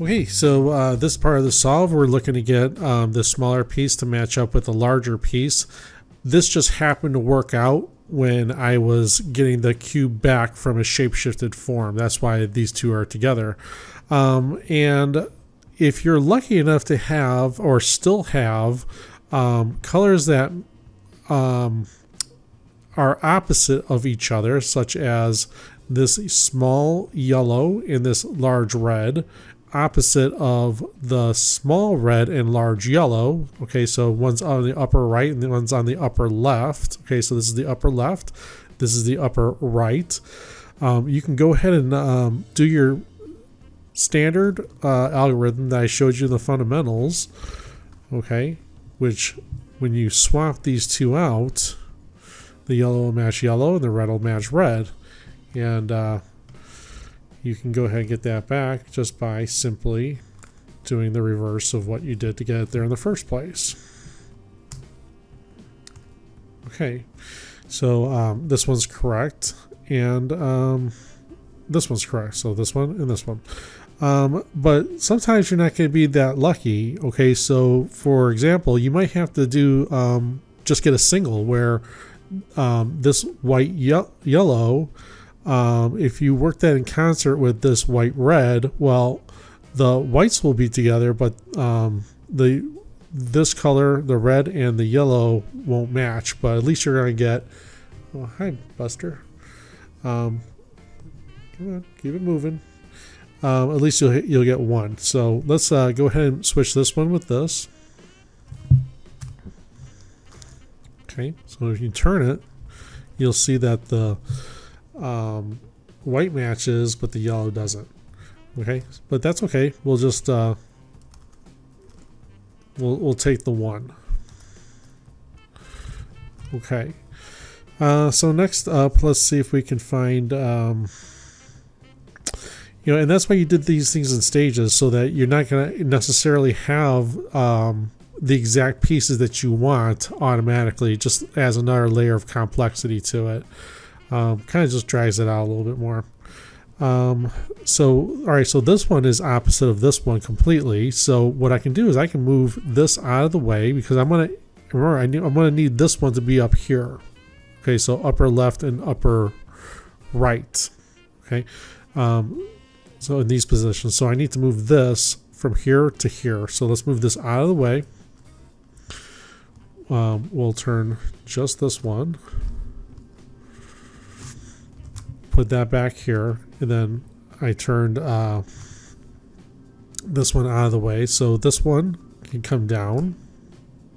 Okay, so this part of the solve, we're looking to get the smaller piece to match up with the larger piece. This just happened to work out when I was getting the cube back from a shape-shifted form. That's why these two are together. And if you're lucky enough to have, or still have, colors that are opposite of each other, such as this small yellow and this large red, opposite of the small red and large yellow. Okay, so one's on the upper right and the one's on the upper left. Okay, so this is the upper left, this is the upper right. You can go ahead and do your standard algorithm that I showed you in the fundamentals. Okay, which when you swap these two out, the yellow will match yellow and the red will match red. And you can go ahead and get that back just by simply doing the reverse of what you did to get it there in the first place. Okay, so this one's correct, and this one's correct. So this one and this one. But sometimes you're not going to be that lucky. Okay, so for example, you might have to do just get a single where this white yellow, if you work that in concert with this white red, well, the whites will be together, but this color, the red and the yellow, won't match. But at least you're going to get, oh, hi Buster, come on, keep it moving. At least you'll get one. So let's go ahead and switch this one with this. Okay, so if you turn it, you'll see that the white matches, but the yellow doesn't. Okay, but that's okay. We'll just we'll take the one. Okay. So next up, let's see if we can find. You know, and that's why you did these things in stages, so that you're not going to necessarily have the exact pieces that you want automatically, just as another layer of complexity to it. Kind of just drags it out a little bit more. So, all right, so this one is opposite of this one completely. So what I can do is I can move this out of the way, because I'm going to, remember, I'm going to need this one to be up here. Okay, so upper left and upper right. Okay. So in these positions, so I need to move this from here to here. So let's move this out of the way. We'll turn just this one, put that back here, and then I turned this one out of the way, so this one can come down.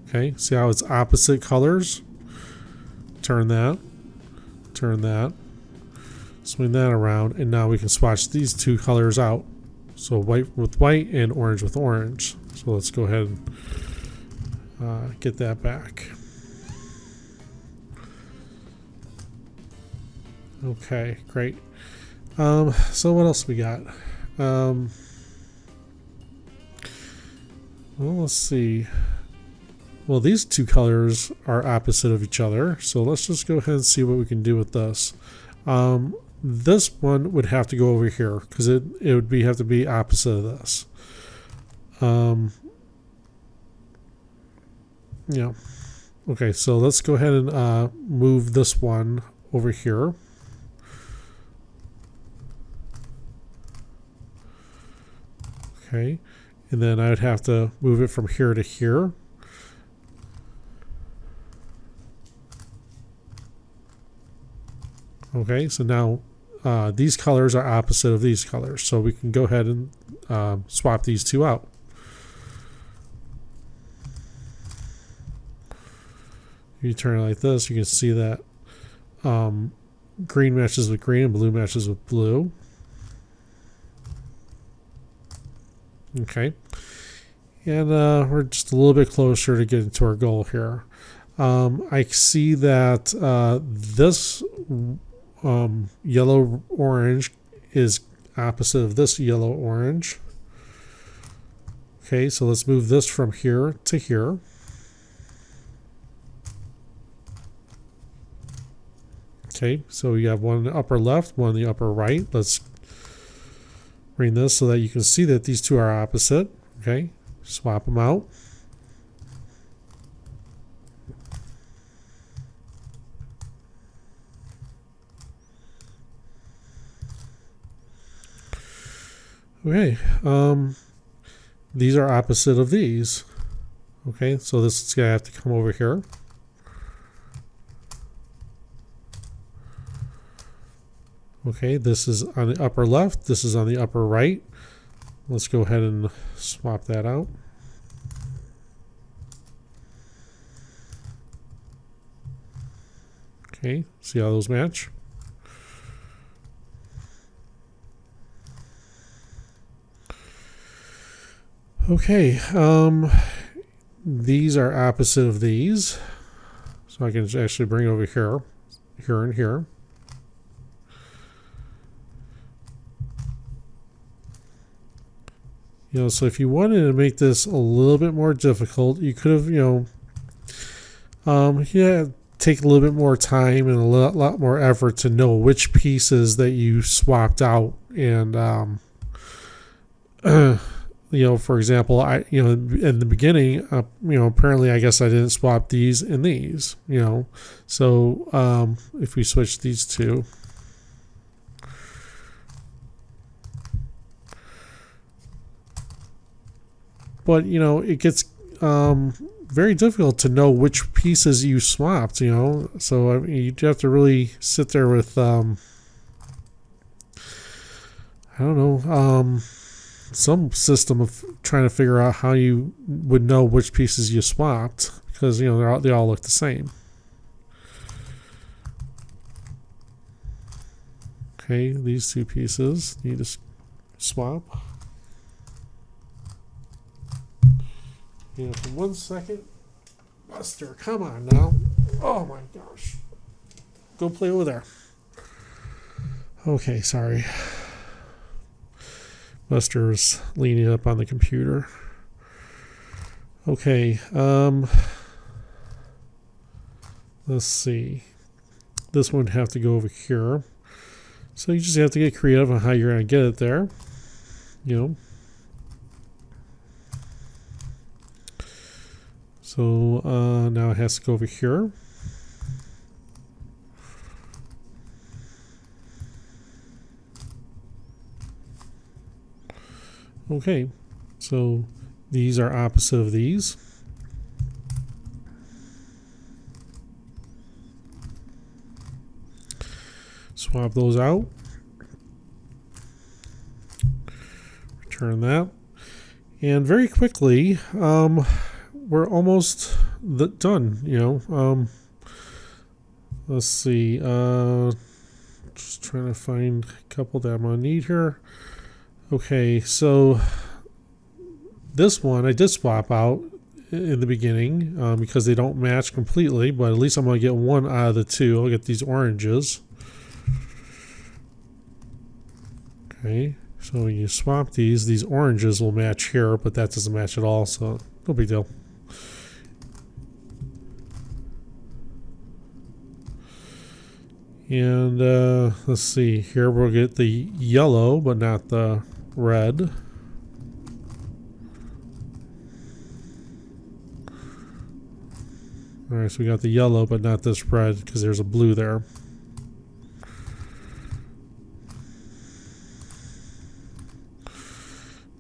Okay, see how it's opposite colors? Turn that, swing that around, and now we can swatch these two colors out. So white with white and orange with orange. So let's go ahead and get that back. Okay, great. So what else we got? Well, let's see. Well, these two colors are opposite of each other, so let's just go ahead and see what we can do with this. This one would have to go over here, because it would have to be opposite of this. Yeah. Okay, so let's go ahead and move this one over here. Okay, and then I would have to move it from here to here. Okay, so now these colors are opposite of these colors, so we can go ahead and swap these two out. If you turn it like this, you can see that green matches with green and blue matches with blue. Okay, and we're just a little bit closer to getting to our goal here. I see that this yellow orange is opposite of this yellow orange. Okay, so let's move this from here to here. Okay, so we have one in the upper left, one in the upper right. Let's bring this so that you can see that these two are opposite. Okay, swap them out. Okay, these are opposite of these. Okay, so this is going to have to come over here. Okay, this is on the upper left, this is on the upper right. Let's go ahead and swap that out. Okay, see how those match? Okay, these are opposite of these. So I can actually bring it over here, here and here. You know, so if you wanted to make this a little bit more difficult, you could have, you know, yeah, take a little bit more time and a lot more effort to know which pieces that you swapped out. And, you know, for example, you know, in the beginning, you know, apparently I guess I didn't swap these and these, you know. So if we switch these two. But, you know, it gets very difficult to know which pieces you swapped, you know. So, I mean, you have to really sit there with, I don't know, some system of trying to figure out how you would know which pieces you swapped. Because, you know, they all look the same. Okay, these two pieces need to swap. You know, for 1 second. Buster, come on now. Oh my gosh. Go play over there. Okay, sorry. Buster's leaning up on the computer. Okay, let's see. This one would have to go over here. So you just have to get creative on how you're going to get it there. You know. So now it has to go over here. Okay, so these are opposite of these. Swap those out. Return that. And very quickly, we're almost done, you know. Let's see. Just trying to find a couple that I'm going to need here. Okay, so this one I did swap out in the beginning because they don't match completely, but at least I'm going to get one out of the two. I'll get these oranges. Okay, so when you swap these oranges will match here, but that doesn't match at all, so no big deal. And let's see, here we'll get the yellow, but not the red. Alright, so we got the yellow, but not this red, because there's a blue there.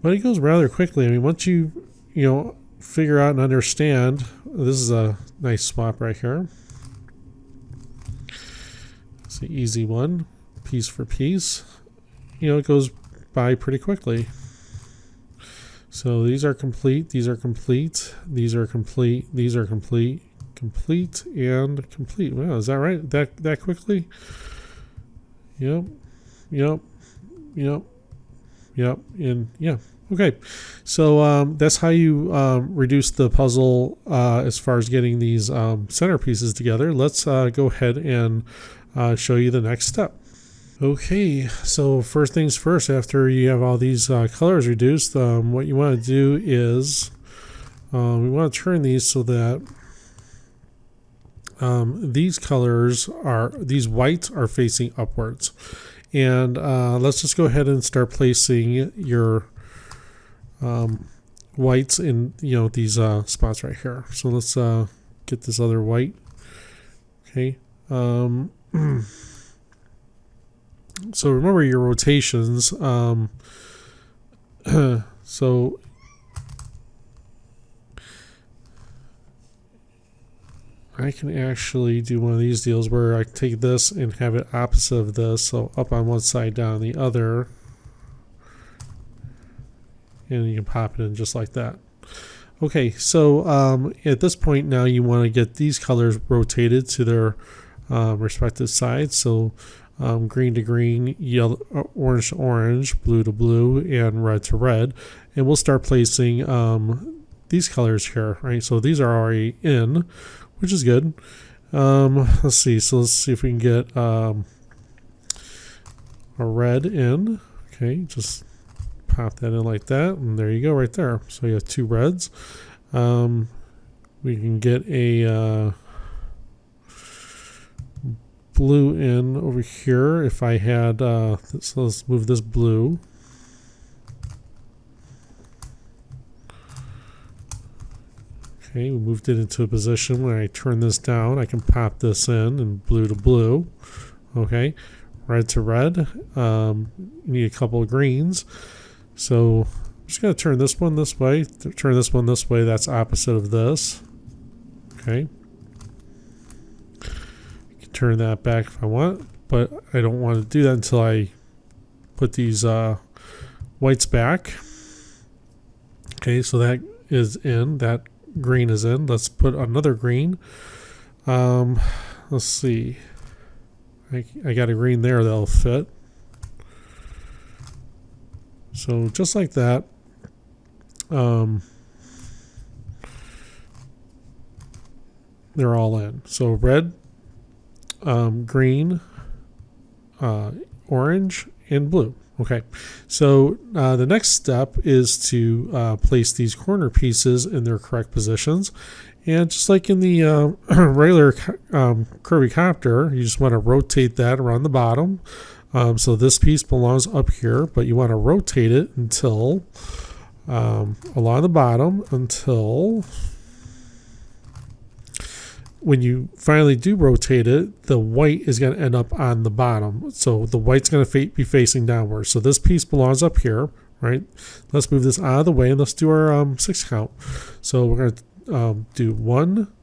But it goes rather quickly. I mean, once you know, figure out and understand, this is a nice swap right here. It's an easy one, piece for piece. You know, it goes by pretty quickly. So these are complete, these are complete, these are complete, these are complete, complete, and complete. Wow, is that right? That quickly? Yep, yep, yep, yep, and yeah. Okay, so that's how you reduce the puzzle as far as getting these centerpieces together. Let's go ahead and show you the next step. Okay, so first things first, after you have all these colors reduced, what you want to do is we want to turn these so that these colors are, these whites are facing upwards. And let's just go ahead and start placing your whites in these spots right here. So let's get this other white. Okay. So remember your rotations. So I can actually do one of these deals where I take this and have it opposite of this, so up on one side, down the other, and you can pop it in just like that. Okay, so at this point now you want to get these colors rotated to their respective sides. So green to green, yellow, orange to orange, blue to blue, and red to red. And we'll start placing these colors here, right? So these are already in, which is good. Let's see. So let's see if we can get a red in. Okay, just pop that in like that, and there you go, right there. So you have two reds. We can get a blue in over here. If I had, so let's move this blue. Okay, we moved it into a position where I turn this down. I can pop this in and blue to blue. Okay, red to red. You need a couple of greens. So I'm just going to turn this one this way, turn this one this way. That's opposite of this. Okay. I can turn that back if I want, but I don't want to do that until I put these whites back. Okay, so that is in. That green is in. Let's put another green. Let's see. I got a green there that'll fit. So just like that, they're all in. So red, green, orange, and blue. Okay, so the next step is to place these corner pieces in their correct positions. And just like in the regular Curvy Copter, you just want to rotate that around the bottom. So this piece belongs up here, but you want to rotate it until along the bottom until when you finally do rotate it, the white is going to end up on the bottom. So the white's going to be facing downward. So this piece belongs up here, right? Let's move this out of the way and let's do our 6 count. So we're going to do 1,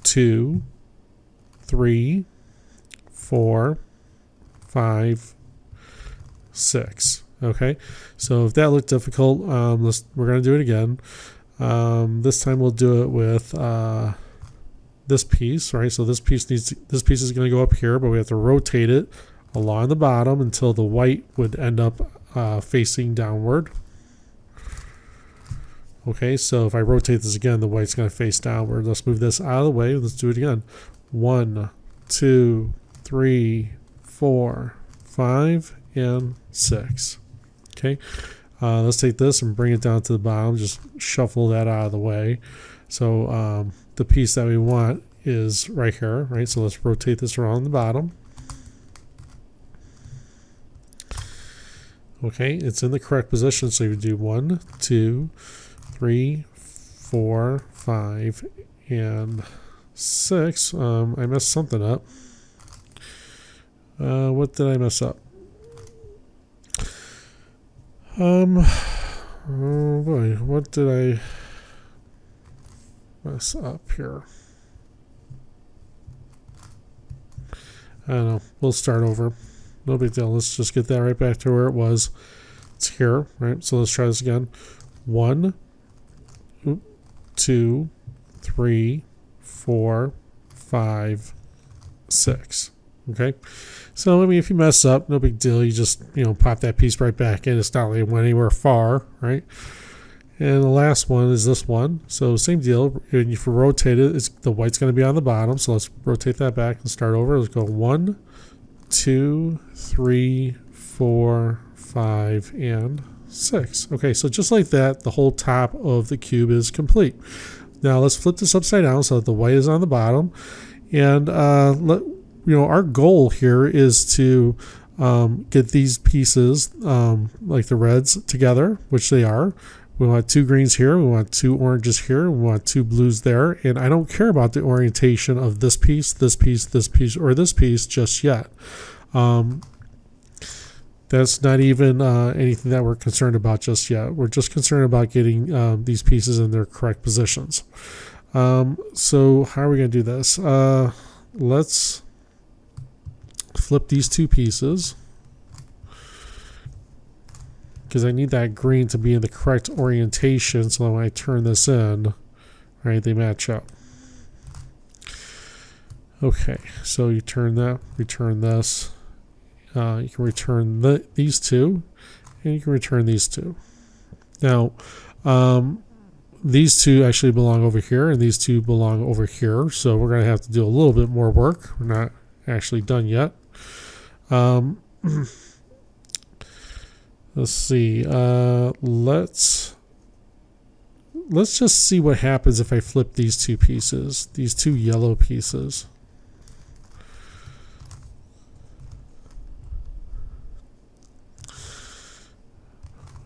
2, 3, 4, 5, 6. Okay, so if that looked difficult, we're going to do it again. This time we'll do it with this piece, right? So this piece is going to go up here, but we have to rotate it along the bottom until the white would end up facing downward. Okay, so if I rotate this again, the white's going to face downward. Let's move this out of the way. Let's do it again. 1, 2, 3, 4, 5, and 6. Okay, let's take this and bring it down to the bottom. Just shuffle that out of the way. So the piece that we want is right here, right? So let's rotate this around the bottom. Okay, it's in the correct position. So you do 1, 2, 3, 4, 5, and 6. I messed something up. What did I mess up? Oh boy, what did I mess up here? I don't know. We'll start over. No big deal. Let's just get that right back to where it was. It's here, right? So let's try this again. 1, 2, 3, 4, 5, 6. Okay, so I mean, if you mess up, no big deal. You just pop that piece right back in. It's not like it went anywhere far, right? And the last one is this one. So same deal. If you rotate it, the white's going to be on the bottom. So let's rotate that back and start over. Let's go 1, 2, 3, 4, 5, and 6. Okay, so just like that, the whole top of the cube is complete. Now let's flip this upside down so that the white is on the bottom, and our goal here is to get these pieces, like the reds, together, which they are. We want 2 greens here, we want 2 oranges here, we want 2 blues there, and I don't care about the orientation of this piece, this piece, this piece, or this piece just yet. That's not even anything that we're concerned about just yet. We're just concerned about getting these pieces in their correct positions. So how are we going to do this? Let's flip these 2 pieces, because I need that green to be in the correct orientation so that when I turn this in, right, they match up. Okay, so you turn that, return this. You can return these 2, and you can return these 2. Now, these 2 actually belong over here, and these 2 belong over here, so we're going to have to do a little bit more work. We're not actually done yet. Let's see. Let's just see what happens if I flip these 2 pieces, these 2 yellow pieces.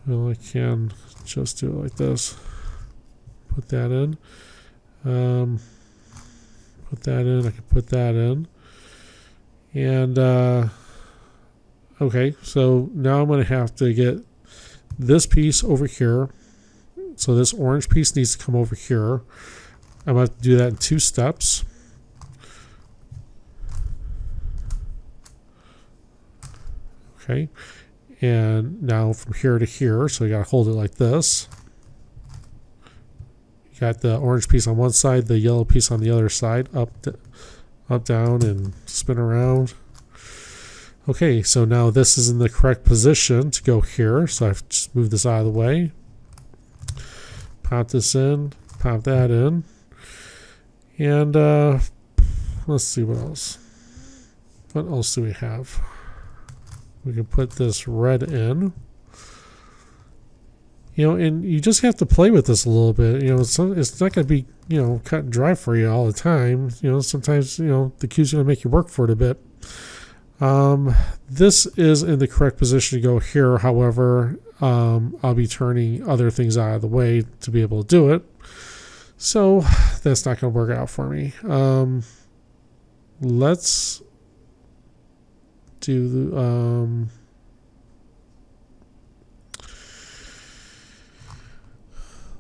Well, I can just do it like this. Put that in. Put that in. I can put that in. And okay, so now I'm going to have to get this piece over here. So this orange piece needs to come over here. I'm going to have to do that in 2 steps. Okay, and now from here to here, so you got to hold it like this. You got the orange piece on one side, the yellow piece on the other side, up, down, and spin around. Okay, so now this is in the correct position to go here, so I've just moved this out of the way. Pop this in, pop that in, and let's see what else. What else do we have? We can put this red in. You know, and you just have to play with this a little bit. You know, it's not going to be, you know, cut and dry for you all the time. You know, sometimes, you know, the cue's going to make you work for it a bit. This is in the correct position to go here. However, I'll be turning other things out of the way to be able to do it. So that's not going to work out for me. Let's do the,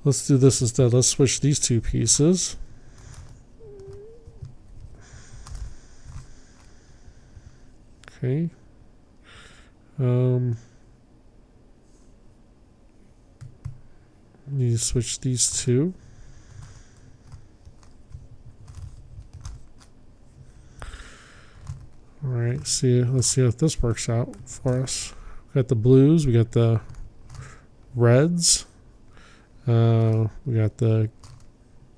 let's do this instead. Let's switch these 2 pieces. Okay. Need to switch these 2. All right. Let's see if this works out for us. We got the blues. We got the reds. We got the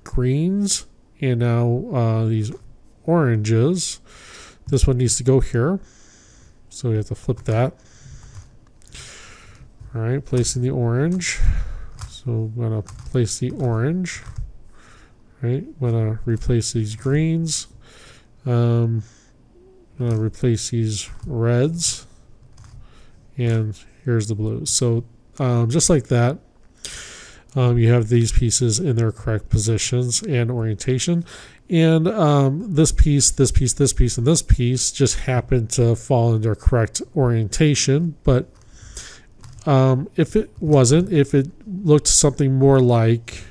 greens, and now these oranges. This one needs to go here, so we have to flip that. All right, placing the orange. So I'm going to place the orange. All right, I'm going to replace these greens. I'm going to replace these reds, and here's the blues. So just like that. You have these pieces in their correct positions and orientation. And this piece, this piece, this piece, and this piece just happen to fall in their correct orientation. But if it wasn't, if it looked something more like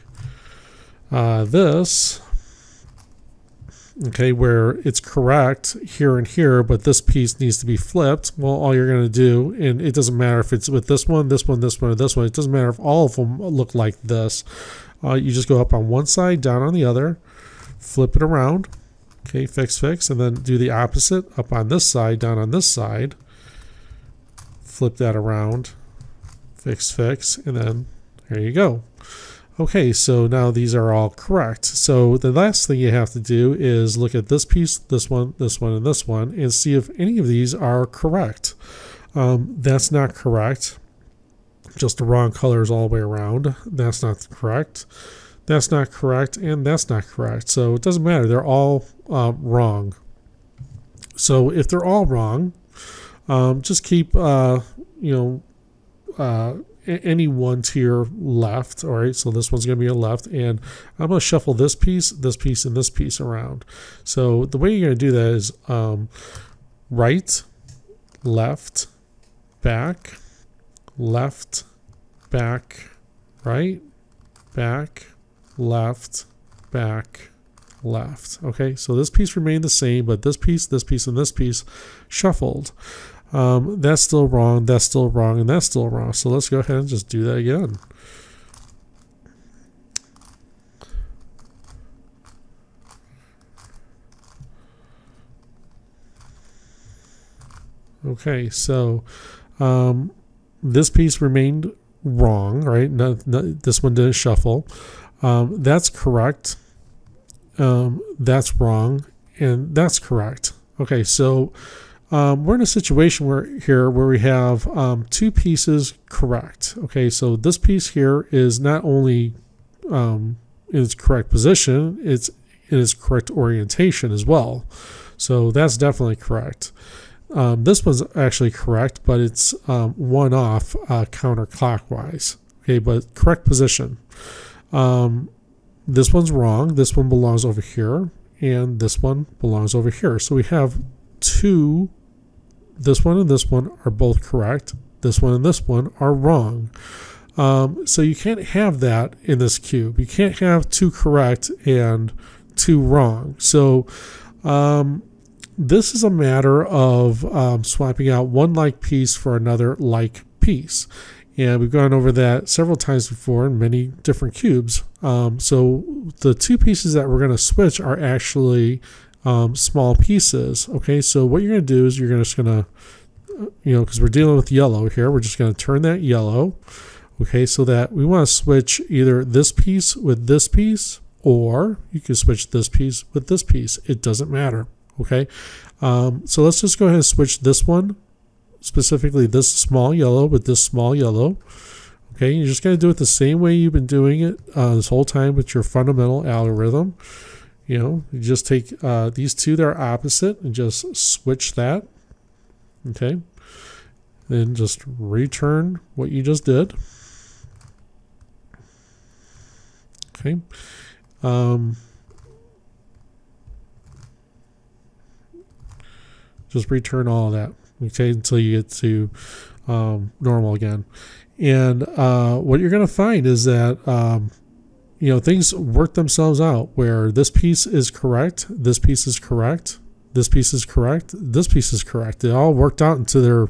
this, okay, where it's correct here and here, but this piece needs to be flipped, well, all you're going to do, and it doesn't matter if it's with this one, this one, this one, or this one, it doesn't matter if all of them look like this. You just go up on one side, down on the other, flip it around, okay, fix, and then do the opposite, up on this side, down on this side, flip that around, fix, and then there you go. Okay, so now these are all correct. So the last thing you have to do is look at this piece, this one, and this one, and see if any of these are correct. That's not correct. Just the wrong colors all the way around. That's not correct. That's not correct, and that's not correct. So it doesn't matter. They're all wrong. So if they're all wrong, just keep any one tier left. All right, so this one's going to be a left, and I'm going to shuffle this piece, and this piece around. So the way you're going to do that is right, left, back, left, back, right, back, left, back, left. Okay, so this piece remained the same, but this piece, and this piece shuffled. That's still wrong, that's still wrong, and that's still wrong. So let's go ahead and just do that again. Okay, so this piece remained wrong, right? This one didn't shuffle. That's correct. That's wrong, and that's correct. Okay, so we're in a situation where we have two pieces correct. Okay, so this piece here is not only in its correct position, it's in its correct orientation as well. So that's definitely correct. This one's actually correct, but it's one off counterclockwise. Okay, but correct position. This one's wrong. This one belongs over here, and this one belongs over here. So we have two. This one and this one are both correct. This one and this one are wrong. So you can't have that in this cube. You can't have two correct and two wrong. So this is a matter of swapping out one like piece for another like piece. And we've gone over that several times before in many different cubes. So the two pieces that we're going to switch are actually small pieces. Okay, so what you're going to do is you're just going to, because we're dealing with yellow here, we're just going to turn that yellow. Okay, so that we want to switch either this piece with this piece, or you can switch this piece with this piece. It doesn't matter. Okay, so let's just go ahead and switch this one, specifically this small yellow with this small yellow. Okay, you're just going to do it the same way you've been doing it this whole time with your fundamental algorithm. You just take these two that are opposite and just switch that. Okay, then just return what you just did. Okay. Just return all of that, okay, until you get to normal again. And what you're going to find is that things work themselves out, where this piece is correct, this piece is correct, this piece is correct, this piece is correct. They all worked out into their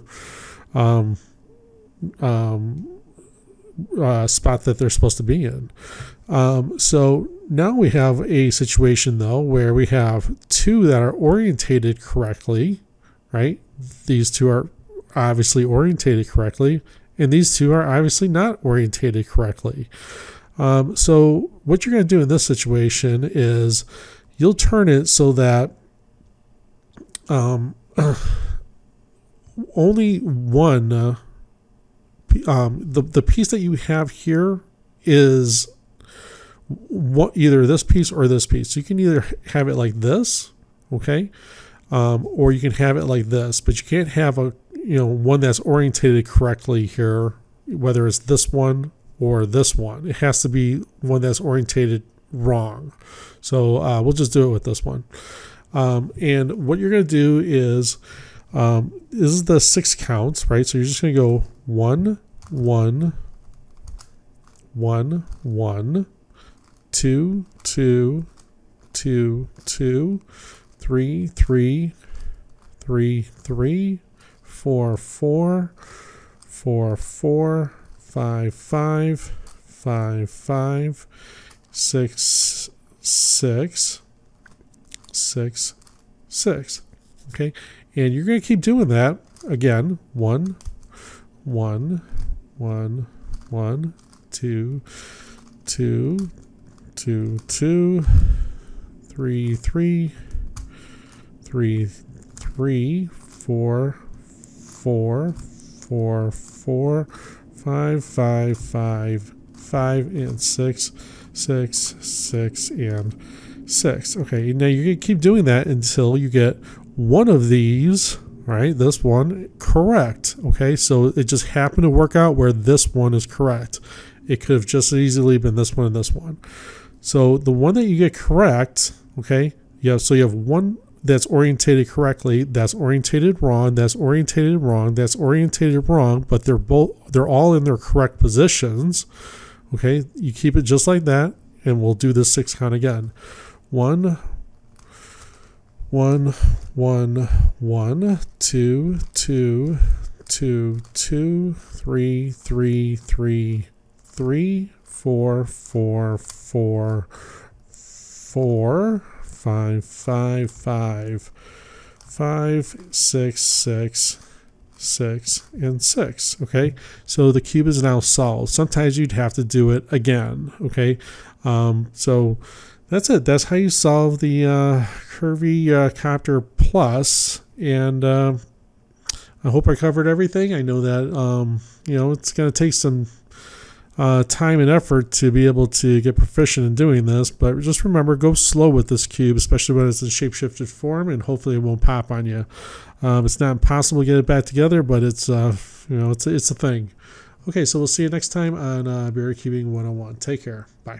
spot that they're supposed to be in. So now we have a situation, though, where we have two that are orientated correctly, right? These two are obviously orientated correctly, and these two are obviously not orientated correctly. So what you're going to do in this situation is you'll turn it so that only one, the piece that you have here is either this piece or this piece. So you can either have it like this, okay, or you can have it like this, but you can't have a one that's orientated correctly here, whether it's this one or this one. It has to be one that's orientated wrong. So we'll just do it with this one. And what you're going to do is this is the 6 counts, right? So you're just going to go 1, 1, 1, 1, 2, 2, 2, 2, 3, 3, 3, 3, 4, 4, 4, 4, 5, 5, 5, 5, 6, 6, 6, 6. Okay, and you're going to keep doing that again. 1, 1, 1, 1, 2, 2, 2, 2, 3, 3, 3, 3, 4, 4, 4, 4, 5, 5, 5, 5, and 6, 6, 6, and 6. Okay, now you're going to keep doing that until you get one of these, right? This one, correct. Okay, so it just happened to work out where this one is correct. It could have just as easily been this one and this one. So the one that you get correct, okay, so you have one that's orientated correctly, that's orientated wrong, that's orientated wrong, that's orientated wrong, but they're all in their correct positions. Okay, you keep it just like that, and we'll do this 6 count again. 1, 1, 1, 1, 2, 2, 2, 2, 3, 3, 3, 3, 4, 4, 4, 4, 5, 5, 5, 5, 6, 6, 6, and 6. Okay, so the cube is now solved. Sometimes you'd have to do it again. Okay, so that's it. That's how you solve the Curvy Copter Plus. And I hope I covered everything. I know that it's going to take some time and effort to be able to get proficient in doing this, but just remember, go slow with this cube, especially when it's in shapeshifted form, and hopefully it won't pop on you. It's not impossible to get it back together, but it's it's a thing. Okay, so we'll see you next time on Berry Cubing 101. Take care. Bye.